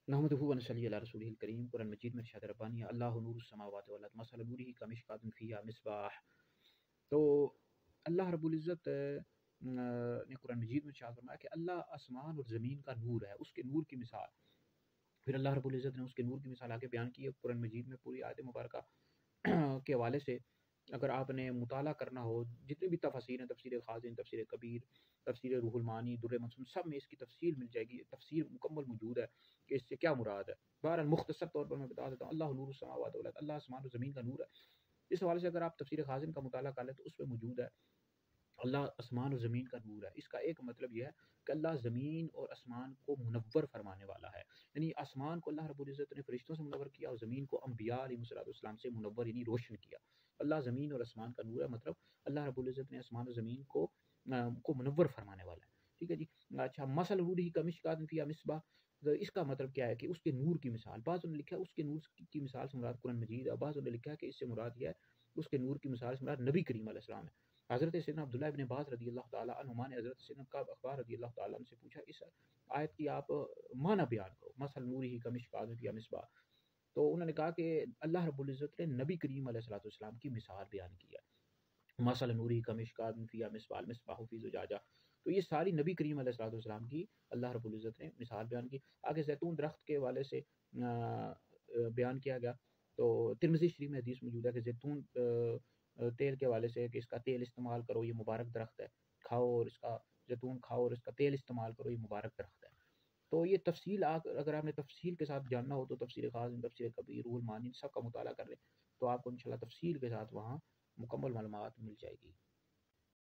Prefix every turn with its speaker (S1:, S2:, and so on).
S1: نحمدہ و نصلی علی رسولہ الکریم۔ قرآن مجید میں ارشاد ربانی اللہ نور السماوات والارض مثل نورہ کمشکاۃ فیہا مصباح۔ تو اللہ رب العزت نے قرآن مجید میں ارشاد فرمایا کہ اللہ آسمان اور زمین کا نور ہے، اس کے نور کی مثال۔ پھر اللہ رب العزت نے اس کے نور کی مثال آگے بیان کی ہے قرآن مجید میں پوری آیت مبارکہ کے حوالے سے۔ اگر آپ نے مطالعہ کرنا ہو جتنی بھی تفاسیر ہیں، تفسیر خازن، تفسیر کبیر، تفسیر روح المعانی، در منصور، سب میں اس کی تفصیل مل جائے گی، تفسیر مکمل موجود ہے کہ اس سے کیا مراد ہے۔ بہرحال مختصر طور پر میں بتا دیتا ہوں، اللہ نور السماوات والارض، اللہ آسمان و زمین کا نور ہے۔ اس حوالے سے اگر آپ تفسیر خازن کا مطالعہ کر لیں تو اس میں موجود ہے اللہ آسمان و زمین کا نور ہے۔ اس کا ایک مطلب یہ ہے کہ اللہ زمین اور آسمان کو منور فرمانے والا ہے، یعنی آسمان کو اللہ رب العزت نے فرشتوں سے منور کیا اور زمین کو انبیاء علیہ السلام سے منور یعنی روشن کیا۔ اللہ زمین اور آسمان کا نور ہے، مطلب اللہ رب العزت نے آسمان و زمین کو منور فرمانے والا ہے، ٹھیک ہے جی۔ اچھا، مثل نورہ کمشکاۃ فیہا مصباح، تو اس کا مطلب کیا ہے کہ اس کے نور کی مثال۔ بعض نے لکھا ہے اس کے نور کی مثال سے مراد قرآن مجید ہے، بعض نے لکھا ہے کہ اس سے مراد یہ ہے اس کے نور کی مثال سے مراد نبی کریم علیہ السلام ہے۔ حضرت سیدنا عبداللہ ابن عباس رضی اللہ تعالیٰ عنہما نے حضرت سیدنا کعب اخبار رضی اللہ تعالیٰ عنہ سے پوچھا اس آیت کی آپ معنی بیان کرو، مثل نورہ کمشکاۃ فیہا مصباح۔ تو انہوں نے کہا کہ اللہ رب العزت نے نبی کریم علیہ السلام کی مثال بیان کی ہے، مثل نورہ کمشکاۃ فیہا مصباح المصباح فی زجاجہ۔ تو یہ ساری نبی کریم علیہ السلام کی اللہ رب العزت نے مثال بیان کی۔ آگے زیتون درخت کے حوالے سے بیان کیا گیا، تو ترمذی شریف میں حدیث موجود ہے کہ زیتون تیل کے حوالے سے کہ اس کا تیل استعمال کرو، یہ مبارک درخت ہے، کھاؤ اور اس کا زیتون کھاؤ اور اس کا تیل استعمال کرو، یہ مبارک درخت ہے۔ تو یہ تفصیل اگر آپ نے تفصیل کے ساتھ جاننا ہو تو تفسیر خازن، تفسیر کبیر، روح المعانی، سب کا مطالعہ کر لیں تو آپ کو انشاءاللہ تفصیل کے ساتھ وہاں مکمل معلومات مل جائے گی۔